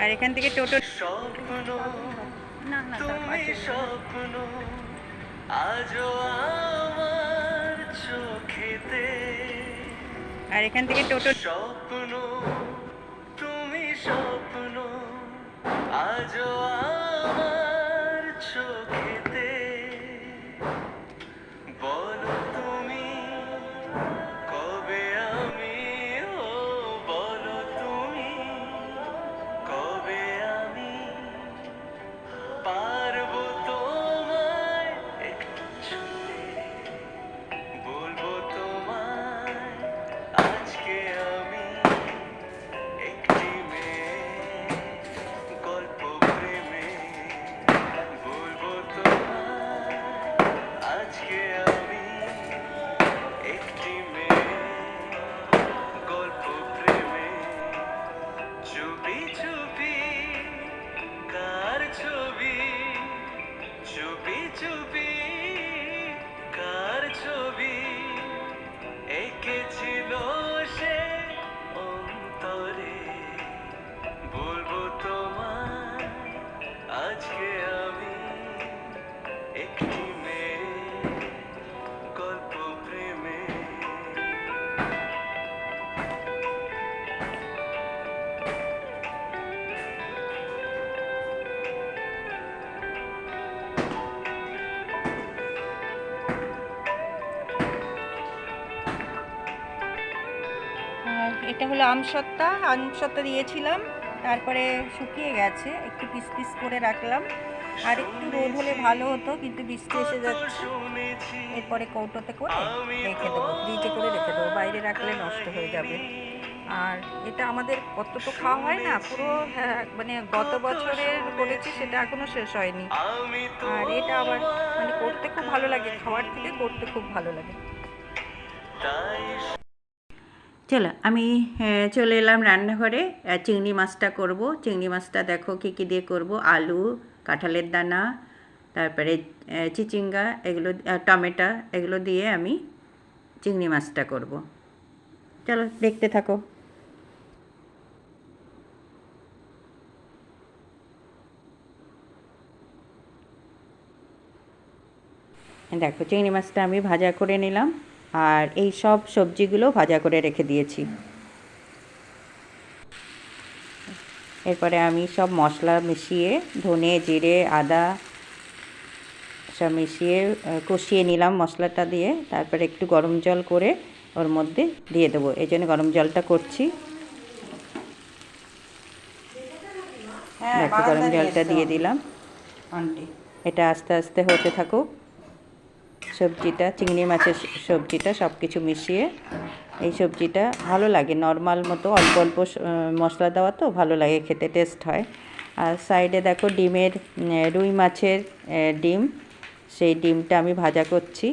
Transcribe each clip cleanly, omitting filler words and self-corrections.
আর এখান থেকে টোটো স্বপ্ন না না তার তুমি পাশে স্বপ্ন আজও আমার চোখেতে আর এখান থেকে টোটো স্বপ্ন তুমি স্বপ্ন আজও আমার চোখেতে বলো তুমি কবে আমি ও বলো তুমি কবে আমি পারবো তোমায় একটু ছুঁতে বলবো তোমায় আজকে আমি একটি মেয়ে গল্প প্রেমে বলবো তোমায় আজকে আমি একটি মেয়ে গল্প প্রেমে চুপি চুপি কার ছবি চুপি চুপি কার ছবি এঁকেছিল সে অন্তরে বলবো তোমায় আজকে আমি একটি মেয়ে গল্প প্রেমে আর এটা হলো আমসত্ত্বা দিয়েছিলাম, তারপরে শুকিয়ে গেছে, একটু পিস পিস করে রাখলাম। আর একটু রোদ হলে ভালো হতো, কিন্তু বৃষ্টি এসে যাচ্ছে। এরপরে কৌটোতে করে রেখে দেবো, ফ্রিজে করে রেখে দেবো, বাইরে রাখলে নষ্ট হয়ে যাবে। আর এটা আমাদের কত তো খাওয়া হয় না, পুরো মানে গত বছরের করেছি, সেটা এখনো শেষ হয়নি। আর এটা আবার মানে করতে খুব ভালো লাগে, খাওয়ার থেকে করতে খুব ভালো লাগে। চলো আমি চলে এলাম রান্নাঘরে। চিংড়ি মাছটা করব। চিংড়ি মাছটা দেখো কী কী দিয়ে করব: আলু, কাঁঠালের দানা, তারপরে চিচিঙ্গা, এগুলো টমেটো, এগুলো দিয়ে আমি চিংড়ি মাছটা করব। চলো দেখতে থাকো। দেখো চিংড়ি মাছটা আমি ভাজা করে নিলাম, আর এই সব সবজিগুলো ভাজা করে রেখে দিয়েছি। এরপরে আমি সব মশলা মিশিয়ে, ধনে, জিরে, আদা সব মিশিয়ে কষিয়ে নিলাম মশলাটা দিয়ে। তারপরে একটু গরম জল করে ওর মধ্যে দিয়ে দেবো, এই জন্য গরম জলটা করছি। দেখো গরম জলটা দিয়ে দিলাম। এটা আস্তে আস্তে হতে থাকুক। সবজিটা, চিংড়ি মাছের সবজিটা সব কিছু মিশিয়ে, এই সবজিটা ভালো লাগে, নর্মাল মতো অল্প অল্প মশলা দেওয়া তো ভালো লাগে খেতে, টেস্ট হয়। আর সাইডে দেখো ডিমের, রুই মাছের ডিম, সেই ডিমটা আমি ভাজা করছি।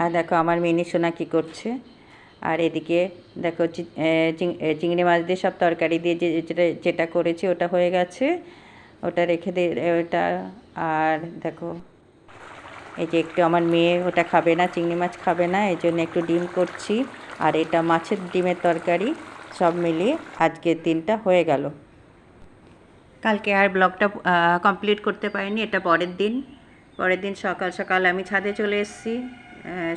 আর দেখো আমার মিনি সোনা কী করছে। আর এদিকে দেখো চিংড়ি মাছ দিয়ে সব তরকারি দিয়ে যেটা করেছি ওটা হয়ে গেছে, ওটা রেখে দিয়ে ওটা। আর দেখো এই যে একটু আমার মেয়ে ওটা খাবে না, চিংড়ি মাছ খাবে না, এই জন্য একটু ডিম করছি। আর এটা মাছের ডিমের তরকারি, সব মিলিয়ে আজকের দিনটা হয়ে গেল। কালকে আর ব্লগটা কমপ্লিট করতে পারিনি, এটা পরের দিন সকাল সকাল আমি ছাদে চলে এসেছি।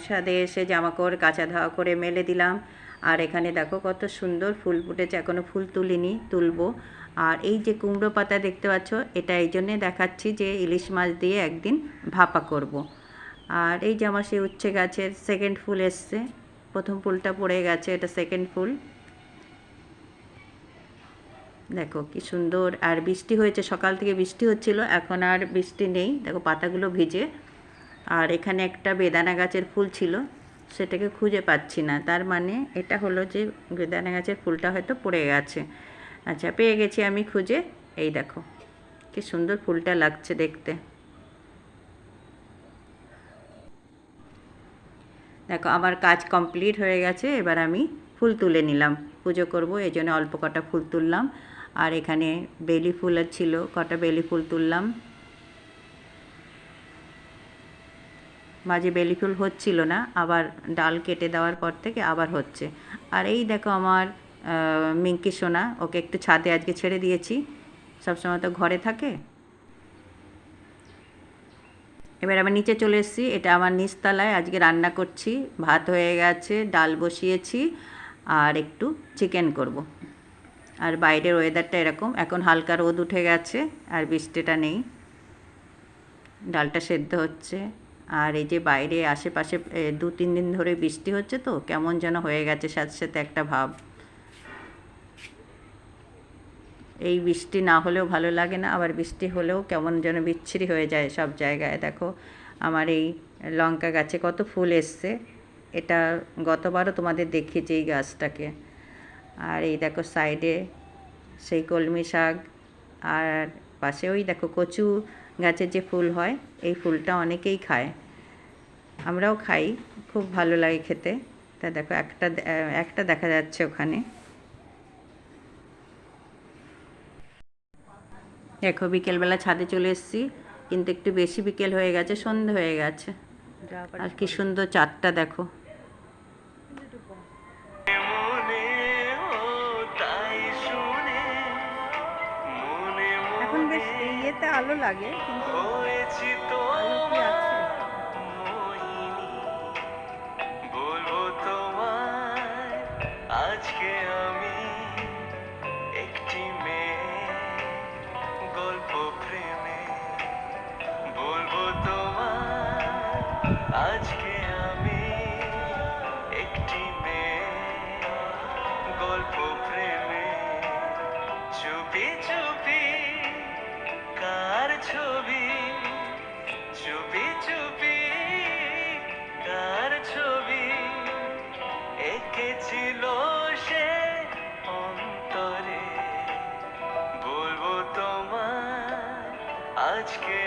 ছাদে এসে জামাকাপড় কাচা ধোয়া করে মেলে দিলাম। আর এখানে দেখো কত সুন্দর ফুল ফুটেছে, এখনও ফুল তুলিনি, তুলবো। আর এই যে কুমড়ো পাতা দেখতে পাচ্ছ, এটা এই জন্যে দেখাচ্ছি যে ইলিশ মাছ দিয়ে একদিন ভাপা করব। আর এই যে আমার সেই উচ্ছে গাছের সেকেন্ড ফুল এসছে, প্রথম ফুলটা পড়ে গেছে, এটা সেকেন্ড ফুল। দেখো কি সুন্দর। আর বৃষ্টি হয়েছে, সকাল থেকে বৃষ্টি হচ্ছিল, এখন আর বৃষ্টি নেই, দেখো পাতাগুলো ভিজে। আর এখানে একটা বেদানা গাছের ফুল ছিল, সেটাকে খুঁজে পাচ্ছি না, তার মানে এটা হলো যে বেদানা গাছের ফুলটা হয়তো পড়ে গেছে। আচ্ছা, পেয়ে গেছি আমি খুঁজে। এই দেখো কি সুন্দর ফুলটা লাগছে দেখতে। দেখো আমার কাজ কমপ্লিট হয়ে গেছে, এবার আমি ফুল তুলে নিলাম, পুজো করব, এই জন্য অল্প কটা ফুল তুললাম। আর এখানে বেলি ফুল ছিল, কটা বেলি ফুল তুললাম। মাঝে বেলি ফুল হচ্ছিল না, আবার ডাল কেটে দেওয়ার পর থেকে আবার হচ্ছে। আর এই দেখো আমার মিঙ্কি সোনা, ওকে একটু ছাদে আজকে ছেড়ে দিয়েছি, সবসময় তো ঘরে থাকে। এবার আমি নিচে চলে এসেছি, এটা আমার নিচতলায় আজকে রান্না করছি। ভাত হয়ে গেছে, ডাল বসিয়েছি, আর একটু চিকেন করব। আর বাইরের ওয়েদারটা এরকম, এখন হালকা রোদ উঠে গেছে আর বৃষ্টিটা নেই, ডালটা সেদ্ধ হচ্ছে। আর এই যে বাইরে আশেপাশে 2-3 দিন ধরে বৃষ্টি হচ্ছে, তো কেমন যেন হয়ে গেছে সাথে সাথে একটা ভাব। এই বৃষ্টি না হলেও ভালো লাগে না, আবার বৃষ্টি হলেও কেমন যেন বিচ্ছিরি হয়ে যায় সব জায়গায়। দেখো আমার এই লঙ্কা গাছে কত ফুল এসছে, এটা গতবারও তোমাদের দেখিয়েছি এই গাছটাকে। আর এই দেখো সাইডে সেই কলমি শাক, আর পাশে ওই দেখো কচু গাছের যে ফুল হয়, এই ফুলটা অনেকেই খায়, আমরাও খাই, খুব ভালো লাগে খেতে। তা দেখো একটা দেখা যাচ্ছে ওখানে। দেখো বিকেলবেলা ছাদে চলে এসেছি, কিন্তু একটু বেশি বিকেল হয়ে গেছে, সন্ধে হয়ে গেছে। আর কি সুন্দর চাঁদটা দেখো। মনে ও তাই শুনে মনে এখন বেশ মনে ইয়েতে আলো লাগে, কিন্তু হয়েছি আলো কি আছে? মোহিনী, বলবো তোমায় আজকে আমি একটি মেয়ে গল্প প্রেমে, বলবো তোমায় আজকে আমি একটি মেয়ে গল্প প্রেমে, চুপি চুপি কার ছবি, চুপি চুপি কার ছবি এঁকেছিল সে অন্তরে, বলবো তোমায় আজকে